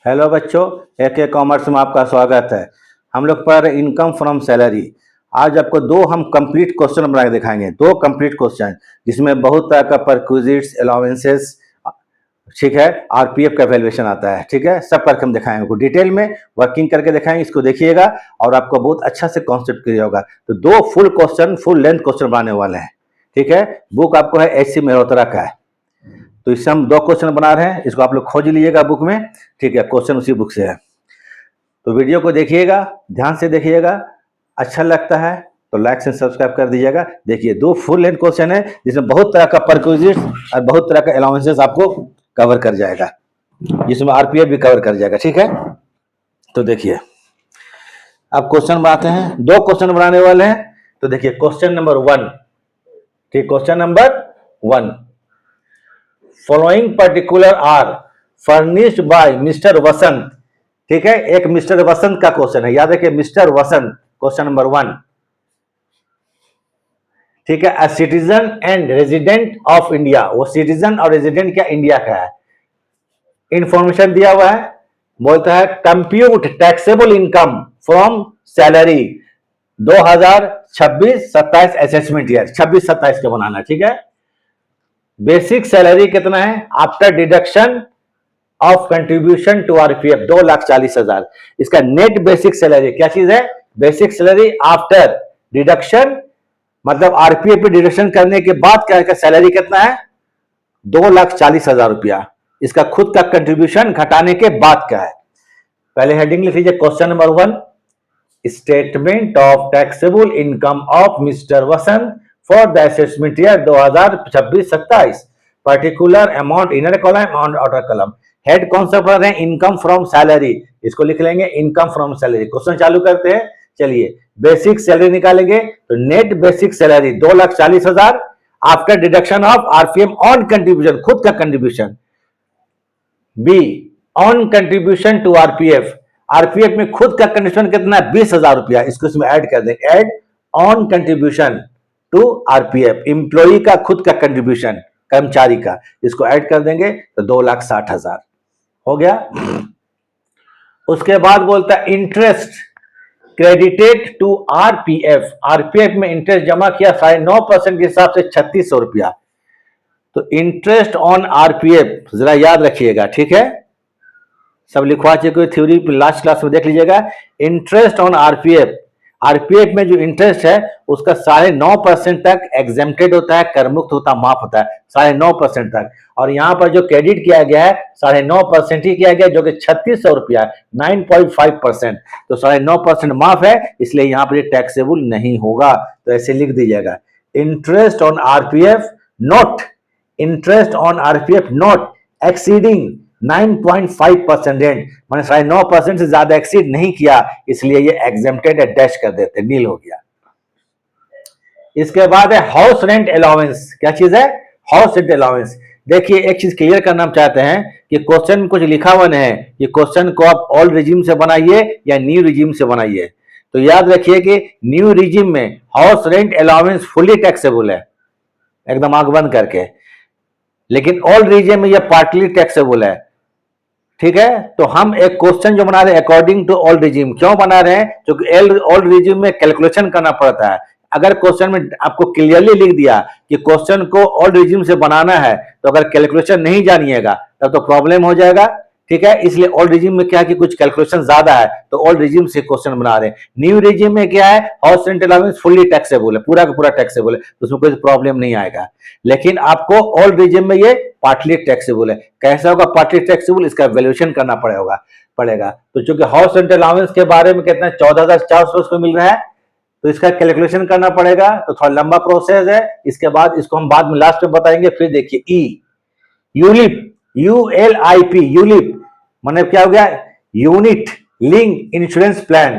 Hello बच्चों, AK commerce में आपका स्वागत है। हम लोग पर इनकम फ्रॉम सैलरी। आज आपको दो हम कंप्लीट क्वेश्चन बना के दिखाएंगे, दो कंप्लीट क्वेश्चन जिसमें बहुत तरह का परक्विजिट्स, अलाउंसेस, ठीक है, RPF का वैल्यूएशन आता है, ठीक है, सब करके हम दिखाएंगे, आपको डिटेल में वर्किंग करके दिखाएंगे। इसको देखिएगा और आपको बहुत अच्छा से कॉन्सेप्ट क्लियर होगा। तो दो full question, full length question बनाने वाले हैं, ठीक है। बुक आपको है HC मेहरोत्रा का है। तो इससे हम दो क्वेश्चन बना रहे हैं, इसको आप लोग खोज लीजिएगा बुक में, ठीक है। क्वेश्चन उसी बुक से है। तो वीडियो को देखिएगा, ध्यान से देखिएगा, अच्छा लगता है तो लाइक से सब्सक्राइब कर दीजिएगा। देखिए, दो फुल लेंथ क्वेश्चन है जिसमें बहुत तरह का परक्विजिट्स और बहुत तरह का अलाउंसेस आपको कवर कर जाएगा, जिसमें RPF भी कवर कर जाएगा, ठीक है। तो देखिए, अब क्वेश्चन बनाते हैं, दो क्वेश्चन बनाने वाले हैं। तो देखिए क्वेश्चन नंबर 1, ठीक, question number 1, following particular are furnished by mister Vasant, ठीक है। एक मिस्टर वसंत का क्वेश्चन है, याद रखिए, मिस्टर वसंत, क्वेश्चन नंबर 1, ठीक है। A citizen and resident of India, वो सिटीजन और रेजिडेंट क्या इंडिया का है। इंफॉर्मेशन दिया हुआ है, बोलता है compute taxable income from salary 2026-27 assessment year, 26-27 के बनाना, ठीक है। बेसिक सैलरी कितना है after deduction of contribution to RPF, 2,40,000। इसका नेट बेसिक सैलरी क्या चीज है, बेसिक सैलरी आफ्टर डिडक्शन, मतलब RPF पे डिडक्शन करने के बाद क्या है, सैलरी कितना है, 2,40,000 रुपया। इसका खुद का कंट्रीब्यूशन घटाने के बाद क्या है। पहले हेडिंग लिख लीजिए, question number 1, statement of taxable income of mister Vasant for the assessment year 2026-27, particular amount inner column और आउटर कॉलम। हेड कौन सा पढ़ रहे हैं, इनकम फ्रॉम सैलरी, इसको लिख लेंगे इनकम फ्रॉम सैलरी। क्वेश्चन चालू करते हैं, चलिए। बेसिक सैलरी निकालेंगे तो net basic salary 2,40,000 after deduction of RPF on contribution, खुद का contribution. B, on contribution to RPF में खुद का कंट्रीब्यूशन कितना है, 20,000 रुपया, इसको इसमें ऐड कर देंगे, add on contribution to RPF, employee का खुद का कंट्रीब्यूशन, कर्मचारी का, इसको ऐड कर देंगे तो 2,60,000 हो गया। उसके बाद बोलता है इंटरेस्ट क्रेडिटेड टू RPF में इंटरेस्ट जमा किया 9.5% के हिसाब से 3,600 रुपया। तो इंटरेस्ट ऑन RPF जरा याद रखिएगा, ठीक है, सब लिखवा चुके, थ्योरी लास्ट क्लास में देख लीजिएगा। इंटरेस्ट ऑन RPF में जो इंटरेस्ट है उसका 9.5% तक एग्जेम्प्टेड होता है, कर मुक्त होता, माफ होता है 9.5% तक। और यहां पर जो क्रेडिट किया गया है 9.5% ही किया गया, जो कि 3,600 रुपया, 9.5%। तो 9.5% माफ है, इसलिए यहां पर टैक्सेबल नहीं होगा। तो ऐसे लिख दीजिएगा, interest on RPF not, interest on RPF not exceeding 9.5% rent, मैंने 9.5% से ज्यादा एक्सीड नहीं किया, इसलिए ये एग्जेम्प्टेड है, डैश कर देते, नील हो गया। इसके बाद है हाउस रेंट अलाउंस, क्या चीज है, हाउस रेंट अलाउंस। देखिए, एक चीज क्लियर करना हम चाहते हैं कि क्वेश्चन में कुछ लिखा हुआ नहीं है, कि क्वेश्चन को आप ओल्ड रिजिम से बनाइए या न्यू रिजिम से बनाइए। तो याद रखिए कि न्यू रिजिम में house rent allowance fully taxable है, एकदम आंख बंद करके, लेकिन ओल्ड रिजिम में यह पार्टली टैक्सेबल है, ठीक है। तो हम एक क्वेश्चन जो बना रहे हैं अकॉर्डिंग टू ओल्ड रिजिम, क्यों बना रहे हैं, क्योंकि ओल्ड रिजिम में कैलकुलेशन करना पड़ता है। अगर क्वेश्चन में आपको क्लियरली लिख दिया कि क्वेश्चन को ओल्ड रिजिम से बनाना है, तो अगर कैलकुलेशन नहीं जानिएगा तब तो प्रॉब्लम हो जाएगा, ठीक है। इसलिए ओल्ड रिजिम में क्या कि कुछ कैलकुलेशन ज्यादा है, तो ओल्ड रिजिम से क्वेश्चन बना रहे हैं। न्यू रिजिम में क्या है, house rent allowance fully taxable है, पूरा का पूरा टैक्सेबल है, तो उसमें कोई प्रॉब्लम नहीं आएगा। लेकिन आपको ओल्ड रिजिम में ये पार्टली टैक्सेबल है। कैसा होगा पार्टली टैक्सेबल, इसका वैल्यूएशन करना पड़ेगा। तो चूंकि हाउस रेंट अलाउंस के बारे में कितना 14,400 उसको मिल रहा है, तो इसका कैलकुलेशन करना पड़ेगा, तो थोड़ा लंबा प्रोसेस है। इसके बाद इसको हम बाद में लास्ट में बताएंगे। फिर देखिए ई, यूलिप, ULIP, यूलिप मतलब क्या हो गया, unit link insurance plan,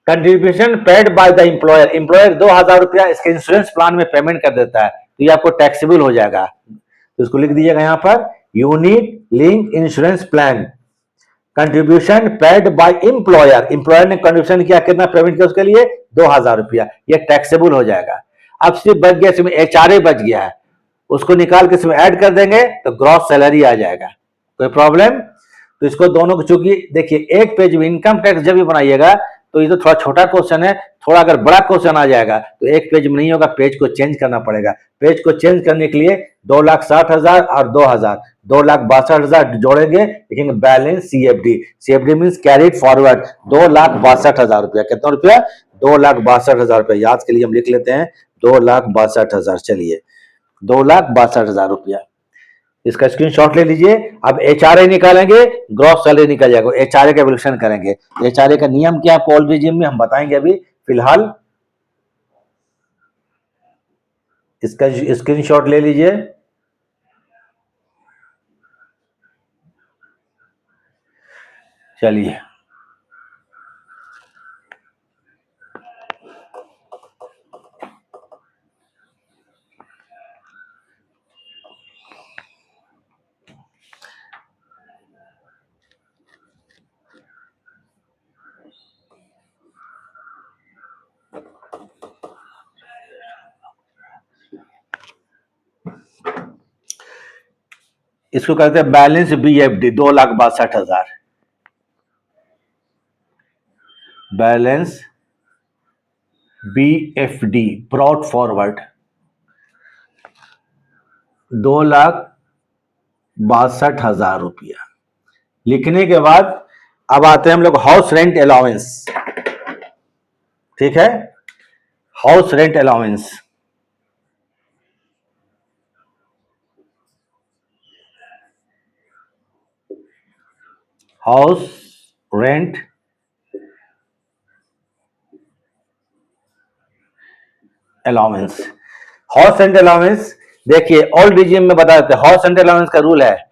contribution paid by the employer, employer 2,000 रुपया इसके इंश्योरेंस प्लान में पेमेंट कर देता है, तो ये आपको टैक्सेबल हो जाएगा। तो इसको लिख दीजिएगा यहां पर, unit link insurance plan, contribution paid by employer, employer ने कंट्रीब्यूशन किया, कितना पेमेंट किया उसके लिए, 2,000 रुपया, ये टैक्सेबल हो जाएगा। अब सिर्फ बच गया, इसमें HRA बच गया है, उसको निकाल के इसमें ऐड कर देंगे तो ग्रॉस सैलरी आ जाएगा, कोई प्रॉब्लम। तो इसको दोनों को, चूंकि देखिए एक पेज में इनकम टैक्स जब भी बनाइएगा तो ये तो थोड़ा छोटा क्वेश्चन है, थोड़ा अगर बड़ा क्वेश्चन आ जाएगा तो एक पेज में नहीं होगा, पेज को चेंज करना पड़ेगा। पेज को चेंज करने के लिए 2,60,000 और 2,000, 2,62,000 जोड़ेंगे, लिखेंगे balance CFD. CFD means carried forward, 2,62,000 रुपया। कितना रुपया? 2,62,000 रुपया। याद के लिए हम लिख लेते हैं 2,62,000। चलिए 2,62,000 रुपया, इसका स्क्रीनशॉट ले लीजिए। अब एचआरए निकालेंगे, ग्रॉस सैलरी निकल जाएगा, एचआरए का एवोल्यूशन करेंगे। एचआरए का नियम क्या है पॉल रिजिम में हम बताएंगे अभी, फिलहाल इसका स्क्रीनशॉट ले लीजिए। चलिए इसको कहते हैं balance BFD, 2,62,000। Balance BFD brought forward 2,62,000 रुपया। लिखने के बाद अब आते हैं हम लोग हाउस रेंट अलाउंस। ठीक है, house rent allowance, house rent allowance. House rent allowance देखिए ओल्ड रिजिम में बता देते हैं। हाउस रेंट अलाउंस का रूल है,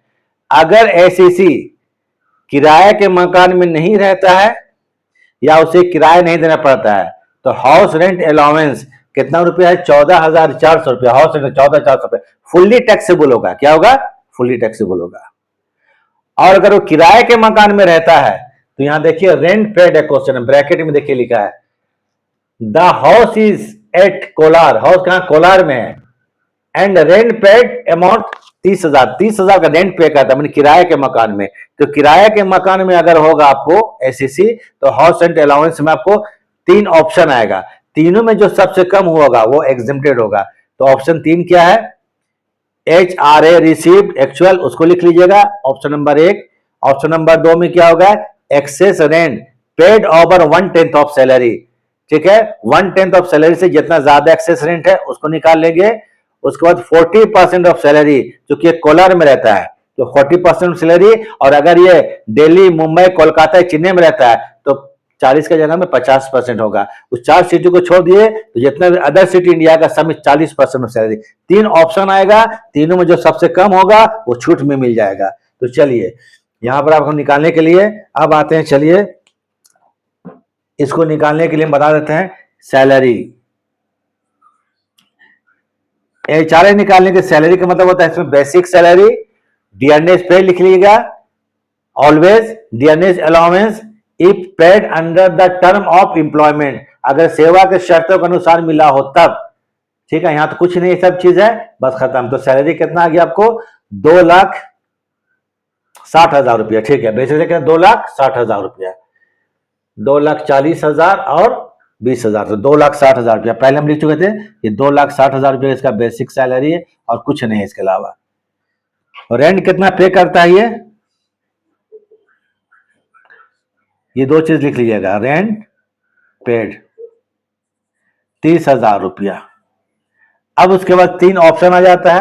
अगर एसीसी किराए के मकान में नहीं रहता है या उसे किराया नहीं देना पड़ता है तो हाउस रेंट अलाउंस कितना रुपया है? 14,400 रुपया। हाउस रेंट 14,400 रुपया फुल्ली टैक्सेबल होगा। क्या होगा? फुल्ली टैक्सेबल होगा। और अगर वो किराए के मकान में रहता है तो यहां देखिए रेंट पेड है, क्वेश्चन ब्रैकेट में देखिए लिखा है the house is at Kolar. House कहां? कोलार में है। And rent paid amount 30,000। 30,000 का रेंट पे करता है मैंने किराए के मकान में। तो किराए के मकान में अगर होगा आपको एसीसी तो हाउस रेंट अलाउंस में आपको 3 ऑप्शन आएगा। तीनों में जो सबसे कम होगा वो एग्जेम्प्टेड होगा। तो ऑप्शन 3 क्या है? एचआरए रिसीव्ड एक्चुअल, उसको लिख लीजिएगा, ऑप्शन नंबर 1। ऑप्शन नंबर 2 में क्या होगा? Excess rent paid over 1/10 of salary. ठीक है, 1/10 ऑफ सैलरी से जितना ज्यादा एक्सेस रेंट है उसको निकाल लेंगे। उसके बाद 40% ऑफ सैलरी, जो कि कोलार में रहता है तो 40% सैलरी, और अगर ये दिल्ली, मुंबई, कोलकाता, चेन्नई में रहता है तो 40 की जगह में 50% होगा। उस 4 सिटी को छोड़ दिए तो जितना भी अदर सिटी इंडिया का सब 40% ऑफ सैलरी। 3 ऑप्शन आएगा, तीनों में जो सबसे कम होगा वो छूट में मिल जाएगा। तो चलिए यहां पर आपको निकालने के लिए अब आते हैं। चलिए इसको निकालने के लिए हम बता देते हैं सैलरी। एचआरए निकालने के सैलरी का मतलब होता है इसमें बेसिक सैलरी, डियरनेस पे लिख लीजिएगा, always dearness allowance if paid under the term of employment, अगर सेवा के शर्तों के अनुसार मिला हो तब। ठीक है, यहां तो कुछ नहीं, सब चीज है, बस खत्म। तो सैलरी कितना आ गया आपको? 2,60,000 रुपया। ठीक है, बेसिक 2,60,000 रुपया, 2,40,000 और 20,000, तो 2,60,000 रुपया पहले हम लिख चुके थे। ये 2,60,000 रुपया इसका बेसिक सैलरी है और कुछ नहीं है इसके अलावा। रेंट कितना पे करता है ये 2 चीज लिख लीजिएगा। रेंट पेड 30,000 रुपया। अब उसके बाद 3 ऑप्शन आ जाता है।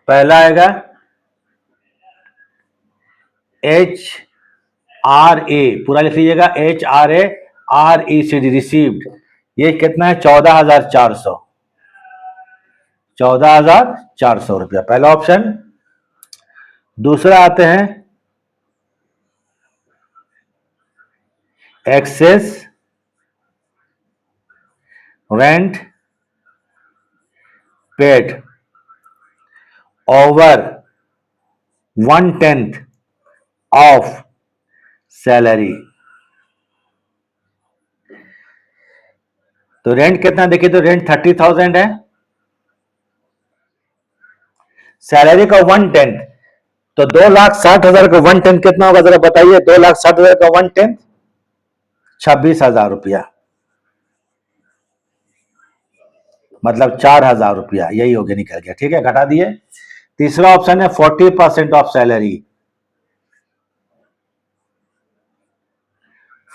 पहला आएगा HRA, पूरा लिख लीजिएगा, HRA रिसीव्ड, ये कितना है? 14,400, 14,400 रुपया, पहला ऑप्शन। दूसरा आते हैं excess rent paid over 1/10 of salary. तो रेंट कितना देखिए, तो रेंट 30,000 है, सैलरी का 1/10, तो 2,60,000 का 1/10 कितना होगा जरा बताइए। 2,60,000 का 1/10 26,000 रुपया, मतलब 4,000 रुपया, यही हो गया, निकल गया। ठीक है, घटा दिए। तीसरा ऑप्शन है 40% ऑफ सैलरी।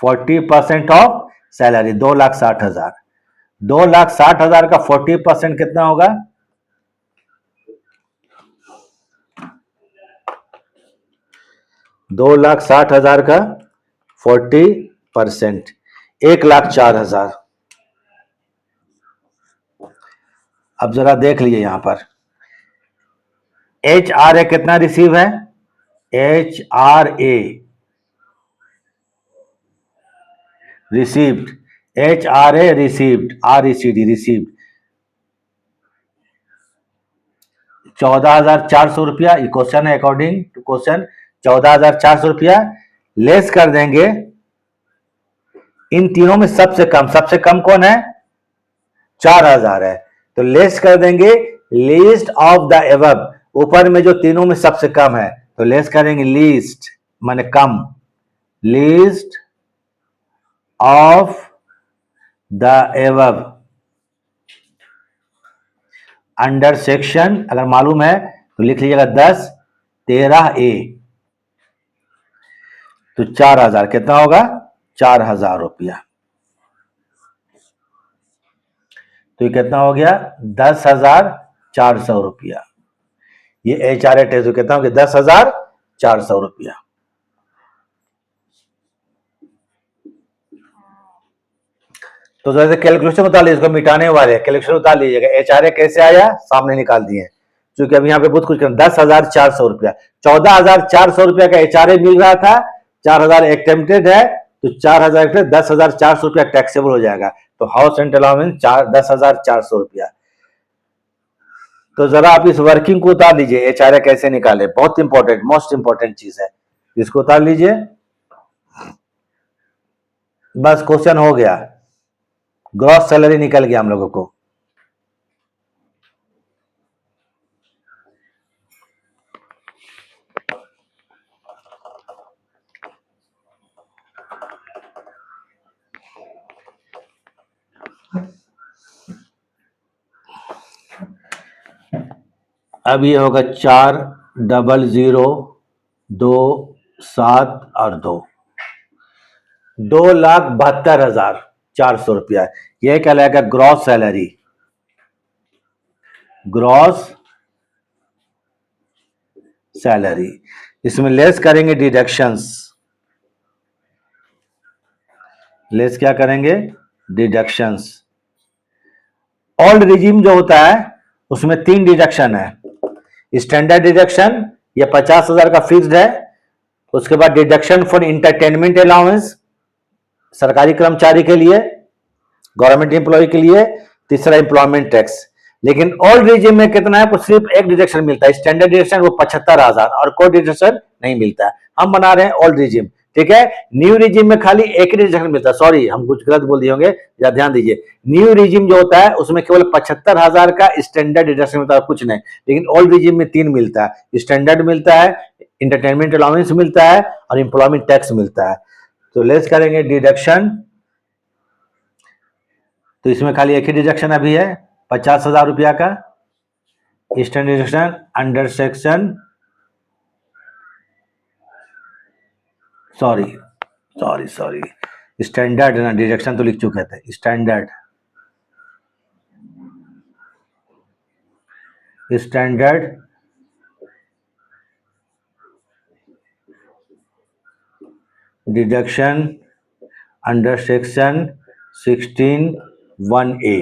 40% of salary 2,60,000। 2,60,000 का 40% कितना होगा? 2,60,000 का 40% 1,04,000। अब जरा देख लीजिए यहां पर HRA कितना रिसीव है? HRA received, HRA received, RECD received 14,400 रुपया। ये क्वेश्चन है, अकॉर्डिंग टू क्वेश्चन 14,400 रुपया लेस कर देंगे। इन तीनों में सबसे कम कौन है? 4,000 है, तो लेस कर देंगे लीस्ट ऑफ द एबव। ऊपर में जो तीनों में सबसे कम है, तो लेस करेंगे लीस्ट माने कम, least of the above under section, अगर मालूम है तो लिख लीजिएगा 10(13)A। तो 4,000 कितना होगा? 4,000 रुपया। तो ये कितना हो गया? 10,400 रुपया। ये HRA टेस्ट कितना हो गया? 10,400 रुपया। तो जैसे कैलकुलेशन उतार लीजिए, इसको मिटाने वाले कैलकुलेशन उतार लीजिएगा। HRA कैसे आया? सामने निकाल दिए, क्योंकि अभी यहाँ पे बहुत कुछ करना। 10,400 रुपया, 14,400 रुपया का HRA मिल रहा था, 4,000 एटेम्प्टेड है, तो 4,000 10,400 रुपया टैक्सेबल हो जाएगा। तो हाउस रेंट अलाउंस 10,400 रुपया। तो जरा आप इस वर्किंग को उतार लीजिए, HRA कैसे निकाले, बहुत इंपॉर्टेंट, मोस्ट इंपॉर्टेंट चीज है। इसको उतार लीजिए, बस क्वेश्चन हो गया। ग्रॉस सैलरी निकल गया हम लोगों को। अब ये होगा 4,00,2,7 और 2,72,400 रुपया। यह कहलाएगा ग्रॉस सैलरी। ग्रॉस सैलरी, इसमें लेस करेंगे डिडक्शंस। लेस क्या करेंगे? डिडक्शंस। ओल्ड रिजीम जो होता है उसमें 3 डिडक्शन है। स्टैंडर्ड डिडक्शन, ये 50,000 का फिक्स्ड है। उसके बाद डिडक्शन फॉर इंटरटेनमेंट अलाउंस, सरकारी कर्मचारी के लिए, गवर्नमेंट एम्प्लॉय के लिए। तीसरा एम्प्लॉयमेंट टैक्स। लेकिन ओल्ड रिजीम में कितना है? तो सिर्फ एक डिडक्शन मिलता है, स्टैंडर्ड डिडक्शन, वो 75,000, और कोई डिडक्शन नहीं मिलता है। हम बना रहे हैं ओल्ड रिजीम, ठीक है। न्यू रिजीम में खाली एक ही डिडक्शन मिलता है। सॉरी, हम कुछ गलत बोल दिए होंगे, या ध्यान दीजिए। न्यू रिजीम जो होता है उसमें केवल 75,000 का स्टैंडर्ड डिडक्शन मिलता है, कुछ नहीं। लेकिन ओल्ड रिजीम में 3 मिलता है, स्टैंडर्ड मिलता है, इंटरटेनमेंट अलाउंस मिलता है, और एम्प्लॉयमेंट टैक्स मिलता है। तो लेस करेंगे डिडक्शन, तो इसमें खाली एक ही डिडक्शन अभी है 50,000 रुपया का, standard deduction under section, sorry standard ना, डिडक्शन तो लिख चुके थे। Standard deduction under section 16(1)A।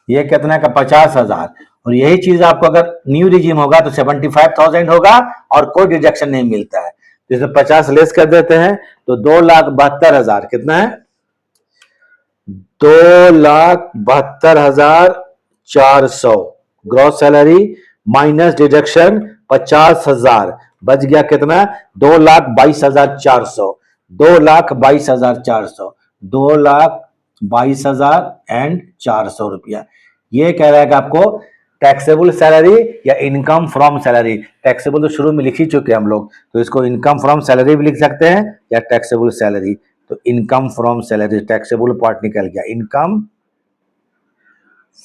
ये कितना का? 50,000। और यही चीज आपको अगर न्यू रिजीम होगा तो 75,000 होगा, और कोई डिडक्शन नहीं मिलता है। तो इसमें 50 लेस कर देते हैं, तो 2,72,000 कितना है? 2,72,400 ग्रॉस सैलरी माइनस डिडक्शन 50,000, बच गया कितना? 2,22,400। 2,22,400, 2,22,400 रुपया। ये कह रहा है कि आपको टैक्सेबल सैलरी या इनकम फ्रॉम सैलरी। टैक्सेबल तो शुरू में लिख ही चुके हम लोग, तो इसको इनकम फ्रॉम सैलरी भी लिख सकते हैं या टैक्सेबल सैलरी। तो income from salary, taxable part निकल गया, इनकम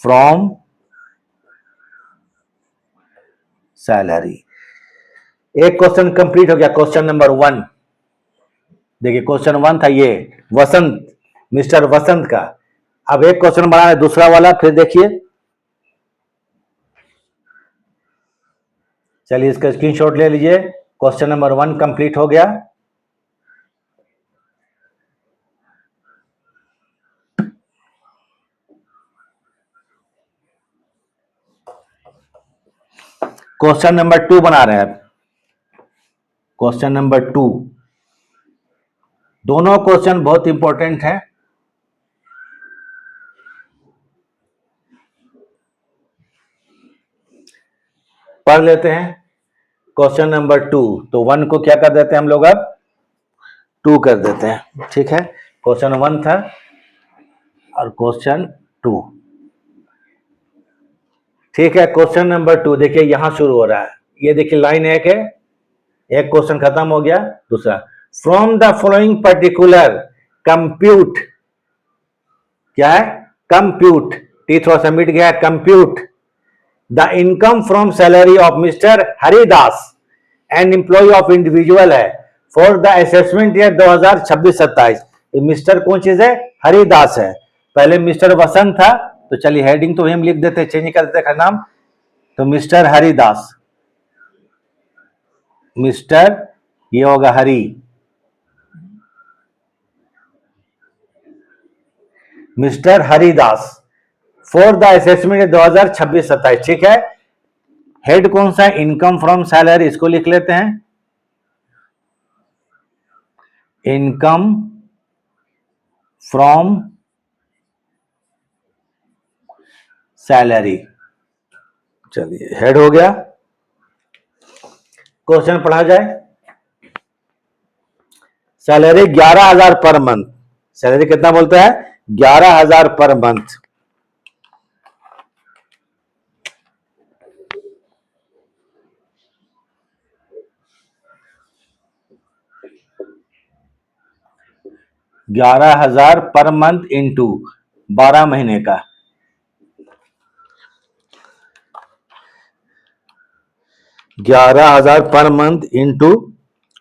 फ्रॉम सैलरी। एक क्वेश्चन कंप्लीट हो गया, क्वेश्चन नंबर 1। देखिए क्वेश्चन 1 था ये वसंत, मिस्टर वसंत का। अब एक क्वेश्चन बना है दूसरा वाला, फिर देखिए। चलिए इसका स्क्रीनशॉट ले लीजिए। क्वेश्चन नंबर 1 कंप्लीट हो गया। क्वेश्चन नंबर 2 बना रहे हैं। क्वेश्चन नंबर 2, दोनों क्वेश्चन बहुत इंपॉर्टेंट हैं। पढ़ लेते हैं क्वेश्चन नंबर 2। तो 1 को क्या कर देते हैं हम लोग, अब 2 कर देते हैं, ठीक है। क्वेश्चन 1 था और क्वेश्चन 2, ठीक है। क्वेश्चन नंबर 2 देखिए यहां शुरू हो रहा है, ये देखिए लाइन 1 है, एक क्वेश्चन खत्म हो गया, दूसरा। From the following particular compute, क्या है, कंप्यूट, टी थोड़ा सा मिट गया, compute the income from salary of mister Haridas and employ of individual है for the assessment year 2026-27। Mister कौन चीज है, हरिदास है। पहले मिस्टर वसंत था, तो चलिए हेडिंग तो हम लिख देते, चेंज कर देते नाम। तो मिस्टर हरिदास, मिस्टर ये होगा Hari, mister Haridas for the assessment 2026-27, ठीक है। हेड कौन सा है, इनकम फ्रॉम सैलरी, इसको लिख लेते हैं, इनकम फ्रॉम सैलरी। चलिए हेड हो गया। क्वेश्चन पढ़ा जाए। सैलरी 11,000 पर मंथ, सैलरी कितना बोलता है, 11,000 पर मंथ। ग्यारह हजार पर मंथ इंटू 12 महीने का, 11,000 पर मंथ इंटू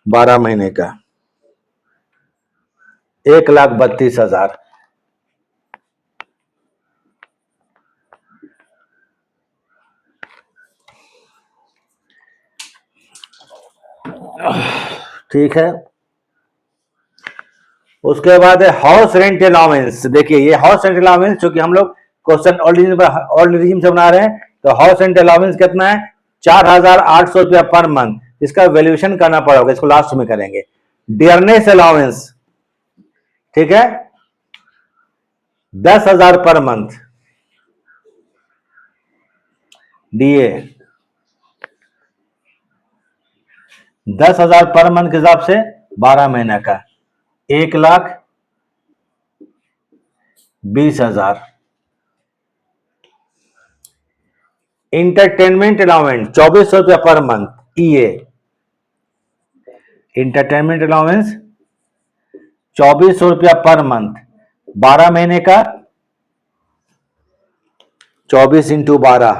12 महीने का, 1,32,000। ठीक है। उसके बाद है हाउस रेंट अलाउंस। देखिए ये हाउस रेंट अलाउंस, चूंकि हम लोग क्वेश्चन ओल्ड रिजीम से बना रहे हैं, तो हाउस रेंट अलाउंस कितना है, 4,800 रुपया पर मंथ। इसका वैल्यूएशन करना पड़ेगा, इसको लास्ट में करेंगे। डियरनेस अलाउंस, ठीक है, 10,000 per month, DA 10,000 per month के हिसाब से 12 महीने का, 1,20,000। इंटरटेनमेंट अलाउंस 2,400 रुपया पर मंथ, ईए, इंटरटेनमेंट अलाउंस 2,400 रुपया पर मंथ, 12 महीने का, 24 इंटू 12,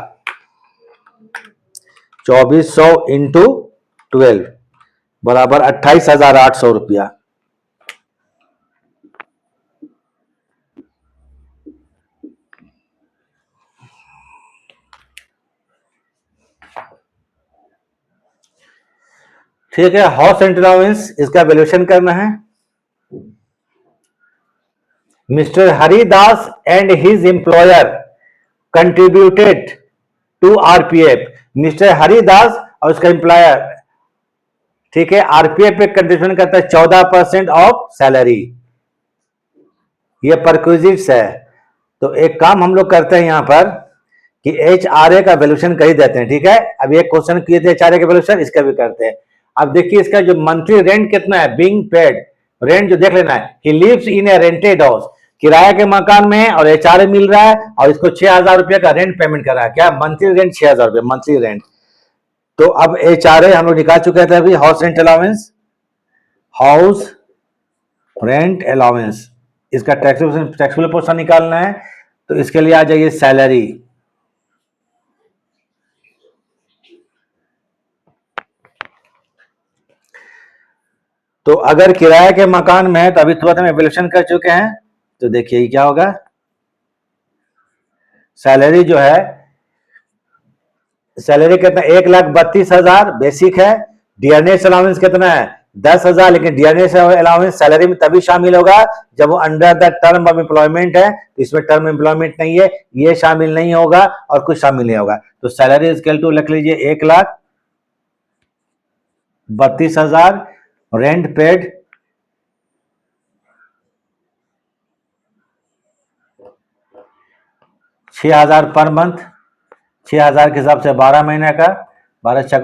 2,400 इंटू 12 बराबर 28,800 रुपया। ठीक है। हाउस रेंट अलाउंस, इसका वैल्यूएशन करना है। Mister Haridas and his employer contributed to RPF. Mister Haridas और उसका एम्प्लॉयर, ठीक है, आरपीएफ पे कंट्रीब्यूशन करता है 14% ऑफ सैलरी। ये परक्विजिट्स है। तो एक काम हम लोग करते हैं यहां पर कि एचआरए का वैल्यूएशन कर ही देते हैं, ठीक है। अब ये क्वेश्चन किए थे एचआरए का वैल्यूएशन, इसका भी करते हैं। अब देखिए इसका जो मंथली रेंट कितना है, बीइंग पेड रेंट जो देख लेना है, he lives in a rented house. किराए के मकान में है और एचआरए मिल रहा है और इसको 6,000 रुपये का रेंट पेमेंट कर रहा है, क्या मंथली रेंट 6,000 रुपये मंथली रेंट। तो अब एचआरए हम लोग निकाल चुके थे अभी, house rent allowance, house rent allowance, इसका टैक्सेबल पोर्शन निकालना है। तो इसके लिए आ जाइए सैलरी, तो अगर किराए के मकान में है तो अभी तुरंत हम एवल्यूशन कर चुके हैं, तो देखिए क्या होगा, सैलरी जो है, सैलरी कितना 1,32,000 बेसिक है। डियरनेस अलाउंस कितना है 10,000, लेकिन डियरनेस अलाउंस सैलरी में तभी शामिल होगा जब वो under the term of employment है, तो इसमें टर्म एम्प्लॉयमेंट नहीं है, ये शामिल नहीं होगा और कुछ शामिल नहीं होगा। तो सैलरी स्केल टू लिख लीजिए 1,32,000, रेंट पेड 6,000 पर मंथ, 6,000 के हिसाब से 12 महीने का, 12 छक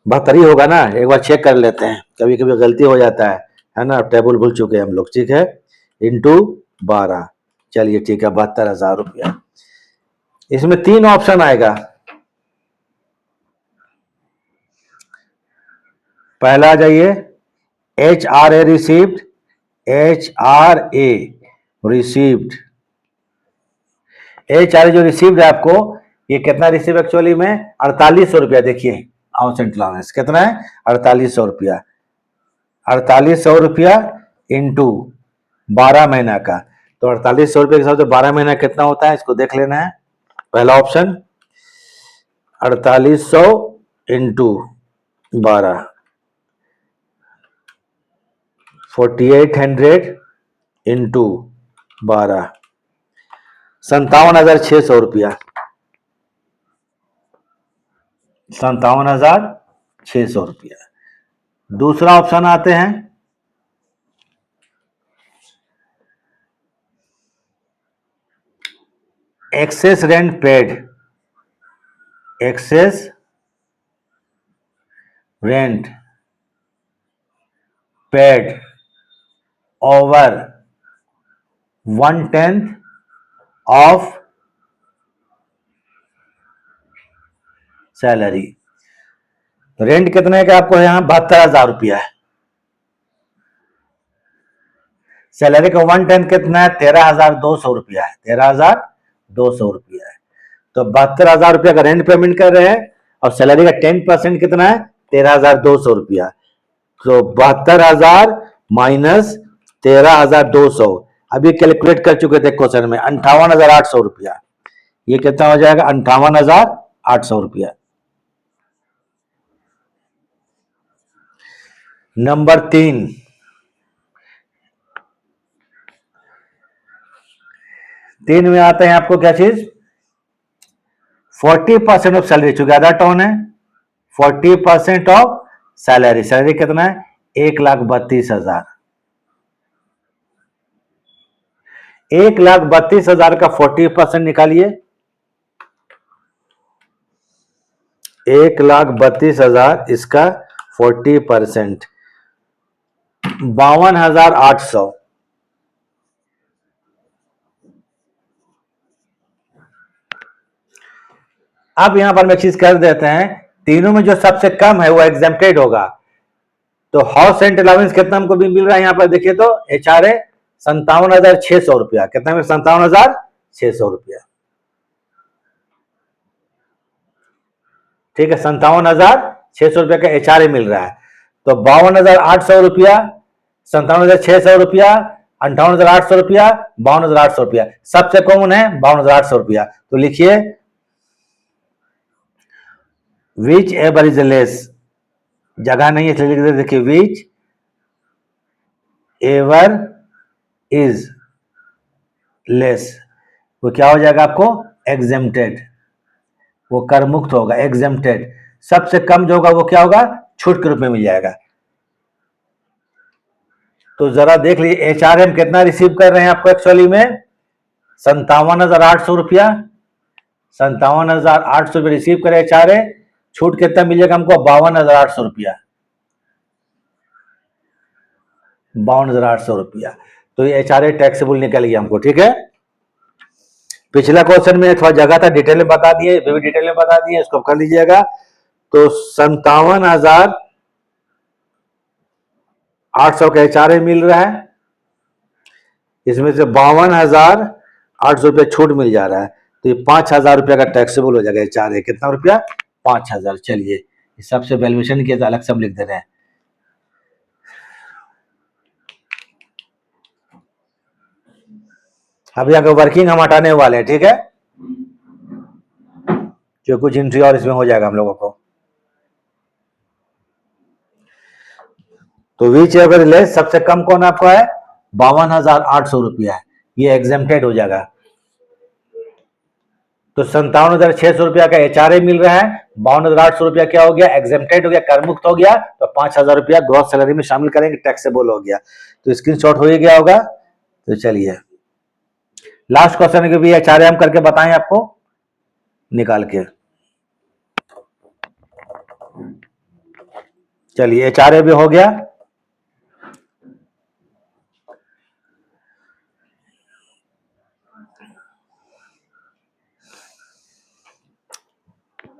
72 ही होगा ना, एक बार चेक कर लेते हैं, कभी कभी गलती हो जाता है ना, टेबल भूल चुके हैं हम लोग, ठीक है, इंटू 12, चलिए ठीक है 72,000 रुपया। इसमें 3 ऑप्शन आएगा, पहला आ जाइए HRA received, HRA received, HRA जो रिसीव्ड है आपको, ये कितना रिसीव एक्चुअली में 4,800 रुपया, देखिए हाउस रेंट अलाउंस कितना है 4,800 रुपया, 4,800 रुपया इंटू 12 महीना का, तो 4,800 रुपये के हिसाब से 12 महीना कितना होता है इसको देख लेना है। पहला ऑप्शन 4,800 इंटू 12, 4,800 इंटू 12, 57,600 रुपया, 57,600 रुपया। दूसरा ऑप्शन आते हैं excess rent paid, excess rent paid over 1/10 of salary. Rent कितने का आपको यहां 72,000 रुपया है, सैलरी का 1/10 कितना है 13,200 रुपया है, 13,200 रुपया है। तो 72,000 रुपया का रेंट पेमेंट कर रहे हैं और सैलरी का 10% कितना है 13,200 रुपया, तो 72,000 माइनस 13,200, अभी कैलकुलेट कर चुके थे क्वेश्चन में 58,800 रुपया, ये कितना हो जाएगा 58,800 रुपया। नंबर 3, में आते हैं आपको क्या चीज 40% ऑफ सैलरी, चूंकि अदर टर्न है 40% ऑफ सैलरी, सैलरी कितना है 1,32,000, 1,32,000 का 40% निकालिए, 1,32,000 इसका 40%, 52,800, अब यहां पर मैं चीज कर देते हैं, तीनों में जो सबसे कम है वो एग्जेम्प्टेड होगा, तो हाउस रेंट अलाउंस कितना हमको भी मिल रहा है यहां पर देखिए, तो HRA 57,600 रुपया, कितना में 57,600 रुपया, ठीक है 57,600 रुपया का HRA मिल रहा है, तो 52,800 रुपया, 57,600 रुपया, 58,800 रुपया, 52,800 रुपया, सबसे कॉमन है 52,800 रुपया, तो लिखिए विच एवर इज लेस, जगह नहीं है चलिए देखिए विच एवर इज लेस, वो क्या हो जाएगा आपको एग्जेम्प्टेड, वो कर मुक्त होगा, एग्जेम्प्टेड, सबसे कम जो होगा वो क्या होगा छूट के रूप में मिल जाएगा। तो जरा देख लीजिए HRM कितना रिसीव कर रहे हैं आपको एक्चुअली में 57,800 रुपया, 57,800 रुपया रिसीव करे HRA, छूट कितना मिलेगा हमको 52,800 रुपया, 52,800 रुपया। तो ये HRA टैक्सेबल निकल गया हमको, ठीक है। पिछला क्वेश्चन में थोड़ा जगह था, डिटेल में बता दिए, भी डिटेल में बता दिए, इसको कर लीजिएगा। तो 57,800 का HRA मिल रहा है, इसमें से 52,800 रुपया छूट मिल जा रहा है, तो ये 5,000 रुपया का टैक्सेबल हो जाएगा HRA। कितना रुपया? 5,000। चलिए इस सबसे वैल्यूएशन किया, अलग से हम लिख दे रहे हैं। अब यहाँ का वर्किंग हम हटाने वाले हैं, ठीक है, जो कुछ एंट्री और इसमें हो जाएगा हम लोगों को। तो विच एवर लेस, सबसे कम कौन आपका है? 52,800 रुपया है, ये एग्जेम्प्टेड हो जाएगा। तो 57,600 रुपया का HRA मिल रहा है, 52,800 रुपया क्या हो गया? एग्जेम्प्टेड हो गया, कर मुक्त हो गया। तो 5,000 रुपया ग्रॉस सैलरी में शामिल करेंगे, टैक्सेबल हो गया। तो स्क्रीनशॉट हो ही गया होगा। तो चलिए लास्ट क्वेश्चन के भी HRA हम करके बताएं आपको निकाल के। चलिए HRA भी हो गया।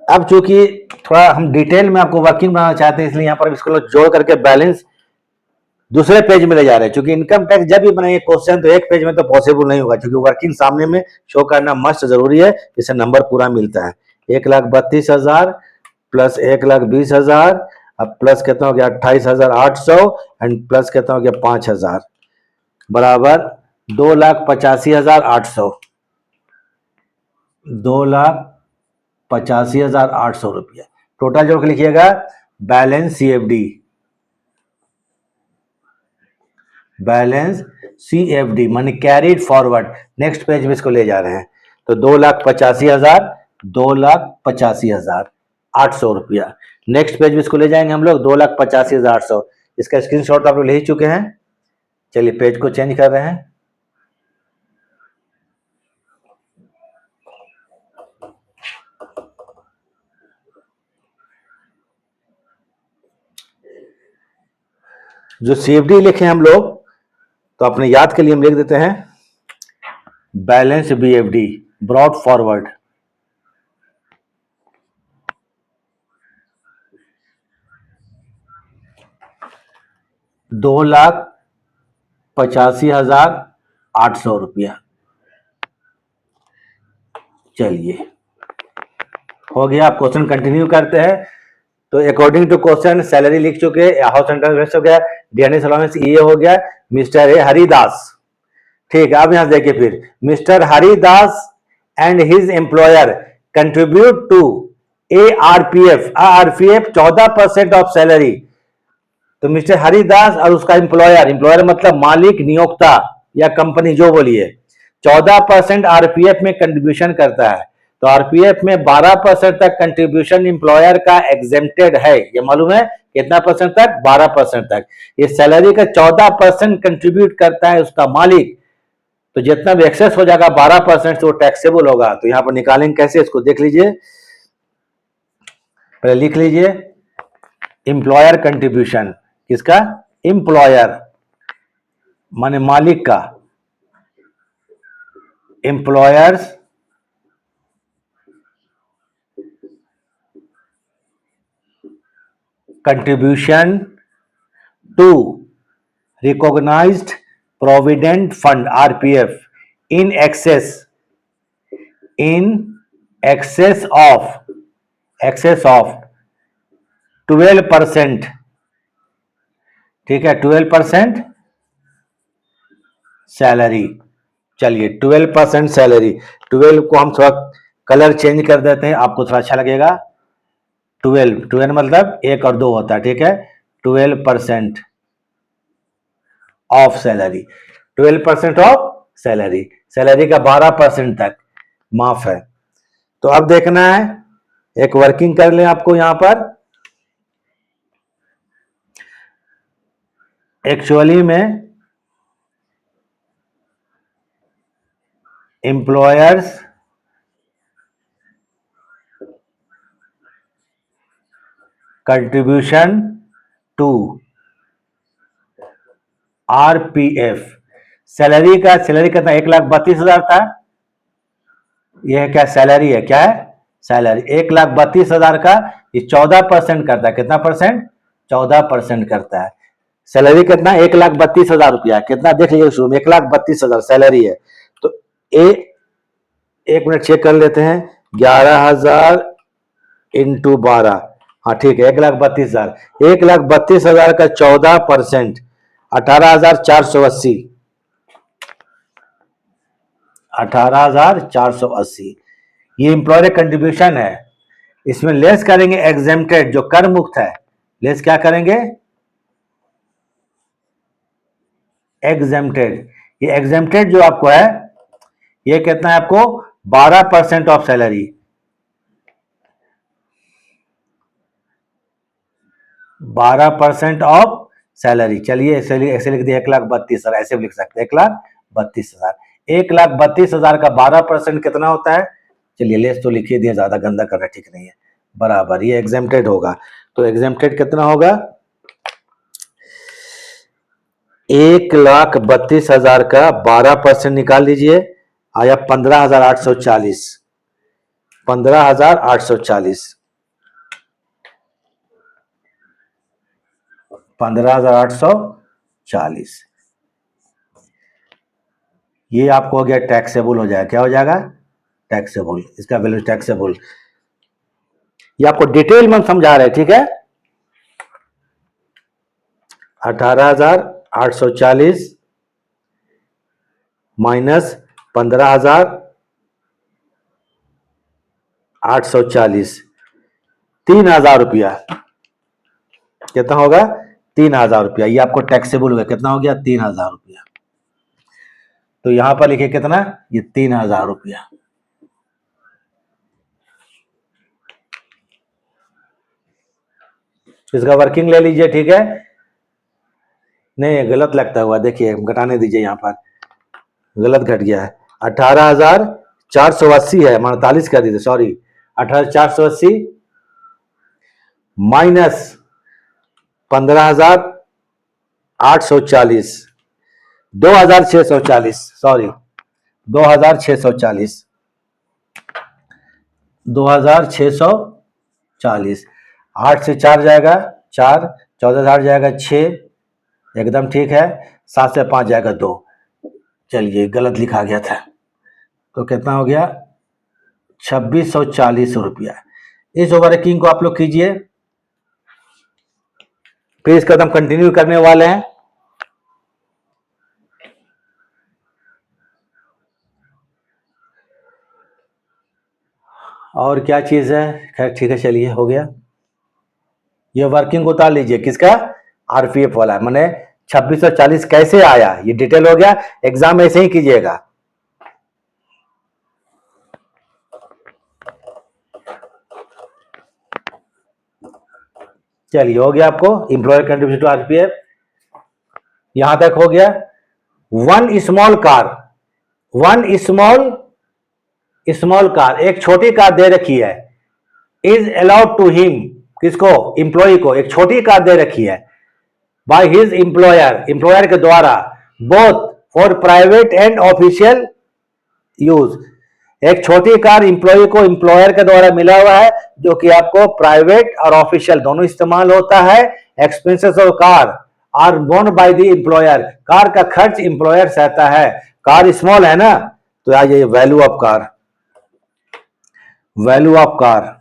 अब चूंकि थोड़ा हम डिटेल में आपको वर्किंग बनाना चाहते हैं, इसलिए यहां पर इसको जोड़ करके बैलेंस दूसरे पेज में ले जा रहे हैं। क्योंकि इनकम टैक्स जब भी बनाइए क्वेश्चन तो एक पेज में तो पॉसिबल नहीं होगा, क्योंकि वर्किंग सामने में शो करना मस्ट जरूरी है, इससे नंबर पूरा मिलता है। 1,32,000 प्लस 1,20,000, अब प्लस कितना हो गया? 28,800 एंड प्लस कितना हो गया? 5,000 बराबर 2,85,800। 2,85,800 रुपया टोटल जोड़ के लिखिएगा। बैलेंस CFD, बैलेंस CFD मानी कैरिड फॉरवर्ड, नेक्स्ट पेज में इसको ले जा रहे हैं। तो 2,85,000, 2,85,800 रुपया। नेक्स्ट पेज में इसको ले जाएंगे हम लोग, 2,85,800। इसका स्क्रीनशॉट आप लोग ले ही चुके हैं। चलिए पेज को चेंज कर रहे हैं। जो CFD लिखे हम लोग, तो अपने याद के लिए हम लिख देते हैं बैलेंस BFD, ब्रॉड फॉरवर्ड। ₹2,85,800 रुपया। चलिए हो गया। क्वेश्चन कंटिन्यू करते हैं। तो अकॉर्डिंग टू क्वेश्चन सैलरी लिख चुके, हाउस रेंट हो गया, DNS अलाउंस ये हो गया। मिस्टर हरिदास, ठीक है। अब यहां देखिए फिर, mister Haridas and his employer contribute to ARPF, RPF 14% ऑफ सैलरी। तो मिस्टर हरिदास और उसका एम्प्लॉयर, एम्प्लॉयर मतलब मालिक, नियोक्ता या कंपनी जो बोलिए, 14% RPF में कंट्रीब्यूशन करता है। तो RPF में 12% तक कंट्रीब्यूशन एम्प्लॉयर का एग्जेम्प्टेड है, ये मालूम है। कितना परसेंट तक? 12% तक। ये सैलरी का 14% कंट्रीब्यूट करता है उसका मालिक, तो जितना भी एक्सेस हो जाएगा 12% से वो टैक्सेबल होगा। तो यहां पर निकालेंगे कैसे, इसको देख लीजिए। पहले लिख लीजिए एम्प्लॉयर कंट्रीब्यूशन, किसका? एम्प्लॉयर माने मालिक का, employer's contribution to recognised provident fund RPF in excess of 12%, ठीक है, 12% सैलरी। चलिए 12% सैलरी, 12 को हम थोड़ा कलर चेंज कर देते हैं, आपको थोड़ा अच्छा लगेगा। 12 मतलब 1 और 2 होता है, ठीक है। 12% of salary, 12% of salary, salary का 12% तक माफ है। तो अब देखना है, एक वर्किंग कर लें आपको यहां पर। एक्चुअली में employer's contribution to RPF. Salary कितना, 1,32,000 था। यह क्या सैलरी है, क्या है सैलरी, 1,32,000 का ये 14% करता है। कितना परसेंट, 14% करता है। सैलरी कितना, 1,32,000 रुपया। कितना देख लीजिए शुरू में, 1,32,000 सैलरी है। तो एक मिनट चेक कर लेते हैं, 11,000 इंटू 12, हाँ ठीक है, 1,32,000। 1,32,000 का 14%, 18,480, 18,480। ये एम्प्लॉयर कंट्रीब्यूशन है। इसमें लेस करेंगे एग्जेम्प्टेड, जो कर मुक्त है, लेस क्या करेंगे, एग्जेम्प्टेड। ये एग्जेम्प्टेड जो आपको है, ये कितना है आपको, 12% ऑफ सैलरी, 12% ऑफ सैलरी। चलिए ऐसे लिख दिया, 1,32,000, ऐसे भी लिख सकते हैं 1,32,000। 1,32,000 का 12% कितना होता है, चलिए लेस तो लिखिए दिए, ज्यादा गंदा करना ठीक नहीं है, बराबर ये एग्जेम्प्टेड होगा। तो एग्जेम्प्टेड कितना होगा, 1,32,000 का 12% निकाल लीजिए, आया 15,840, 15,840, 15,840। ये आपको हो गया टैक्सेबल हो जाएगा, क्या हो जाएगा, टैक्सेबल, इसका वैल्यू टैक्सेबल। ये आपको डिटेल में समझा रहे हैं, ठीक है। 18,840 माइनस 15,840, 3,000 रुपया। कितना होगा, 3,000 रुपया। ये आपको टैक्सेबल हुआ, कितना हो गया, 3,000 रुपया। तो यहां पर लिखिए कितना, ये 3,000 रुपया। इसका वर्किंग ले लीजिए, ठीक है। नहीं गलत लगता हुआ, देखिए घटाने दीजिए, यहां पर गलत घट गया है, 18,480 है, 48 कर दीजिए, सॉरी, 18,480 माइनस 15,840, 2,640, सॉरी 2,640, 2,640। 8 से 4 जाएगा 4, 14,000 जाएगा 6, एकदम ठीक है। 7 से 5 जाएगा 2, चलिए गलत लिखा गया था। तो कितना हो गया, 2,640 रुपया। इस ओवरवर्किंग को आप लोग कीजिए, फिर इसका हम कंटिन्यू करने वाले हैं। और क्या चीज है, खैर ठीक है, चलिए हो गया। ये वर्किंग उतार लीजिए, किसका, आरपीएफ वाला, मैंने 2,640 कैसे आया, ये डिटेल हो गया, एग्जाम ऐसे ही कीजिएगा। चलिए हो गया आपको इंप्लॉयर कंट्रीब्यूशन टू आरपीएफ, यहां तक हो गया। वन स्मॉल कार, एक छोटी कार दे रखी है, इज अलाउड टू हिम, किसको, इंप्लॉय को, एक छोटी कार दे रखी है, बाय हिज इंप्लॉयर के द्वारा, both for private and official use. एक छोटी कार इंप्लॉय को इंप्लॉयर के द्वारा मिला हुआ है, जो कि आपको प्राइवेट और ऑफिशियल दोनों इस्तेमाल होता है। Expenses of car are borne by the employer, car का खर्च इंप्लॉयर सहता है। कार स्मॉल है ना, तो आ जाइए वैल्यू ऑफ कार,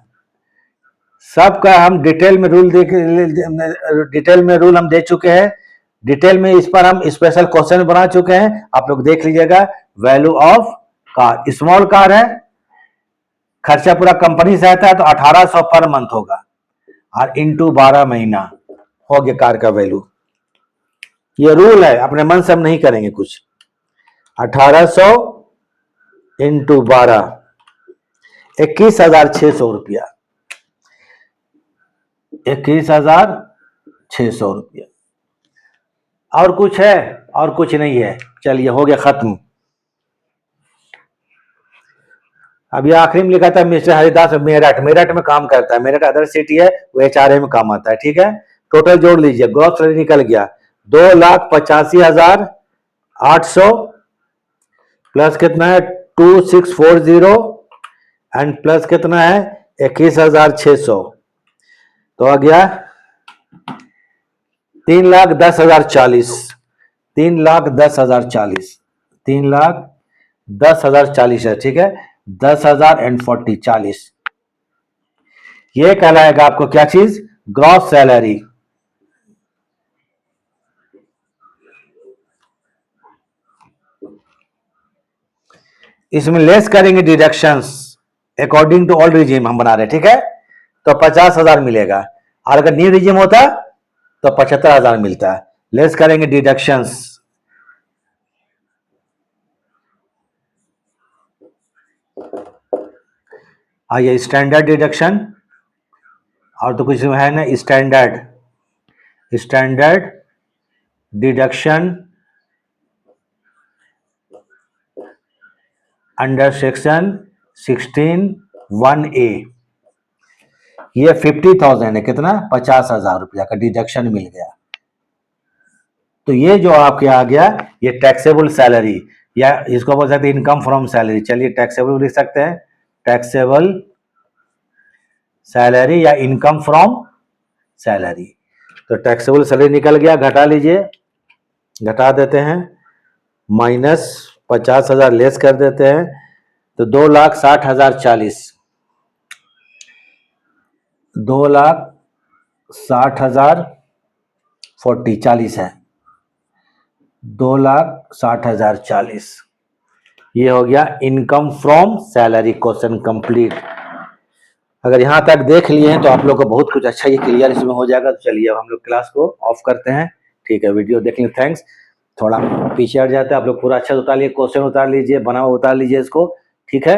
सबका हम डिटेल में रूल हम दे चुके हैं। डिटेल में इस पर हम स्पेशल क्वेश्चन बना चुके हैं, आप लोग देख लीजिएगा। Value of car, small car है, खर्चा पूरा कंपनी से आता है, तो 1,800 पर मंथ होगा, और इंटू 12 महीना हो गया कार का वैल्यू। ये रूल है, अपने मन से हम नहीं करेंगे कुछ। 1,800 इंटू 12, 21,600 रुपया, 21,600 रुपया। और कुछ है, और कुछ नहीं है, चलिए हो गया खत्म। अभी आखिरी में लिखा था मिस्टर हरिदास मेरठ में काम करता है, मेरठ अदर सिटी है, वो एचआरए में काम आता है, ठीक है। टोटल जोड़ लीजिए, ग्रॉस सैलरी निकल गया 2,85,800 प्लस कितना है 2640 एंड प्लस कितना है 21,600, तो आ गया 3,10,040, 3,10,040, 3,10,040 है, ठीक है, 10,040 40, ये कहलाएगा आपको क्या चीज, ग्रॉस सैलरी। इसमें लेस करेंगे deductions according to old regime हम बना रहे हैं, ठीक है, तो 50,000 मिलेगा, और अगर न्यू रिजीम होता तो 75,000 मिलता है। लेस करेंगे डिडक्शंस, आइए स्टैंडर्ड डिडक्शन, और तो कुछ है ना, standard deduction under section 16(1)(a), ये 50,000 है, कितना 50,000 रुपया का डिडक्शन मिल गया। तो ये जो आपके आ गया ये टैक्सेबल सैलरी, या इसको बोल सकते हैं इनकम फ्रॉम सैलरी, चलिए टैक्सेबल लिख सकते हैं, टैक्सेबल सैलरी या इनकम फ्रॉम सैलरी। तो टैक्सेबल सैलरी निकल गया, घटा लीजिए, घटा देते हैं, -50,000 लेस कर देते हैं, तो 2,60,040, 2,60,040 40 है, 2,60,040, ये हो गया income from salary, question complete. अगर यहां तक देख लिए हैं तो आप लोग को बहुत कुछ अच्छा ये क्लियर इसमें हो जाएगा। तो चलिए अब हम लोग क्लास को ऑफ करते हैं, ठीक है, वीडियो देखने थैंक्स। थोड़ा पीछे हट जाता है, आप लोग पूरा अच्छा उतार लीजिए, क्वेश्चन उतार लीजिए, बना हुआ उतार लीजिए इसको, ठीक है।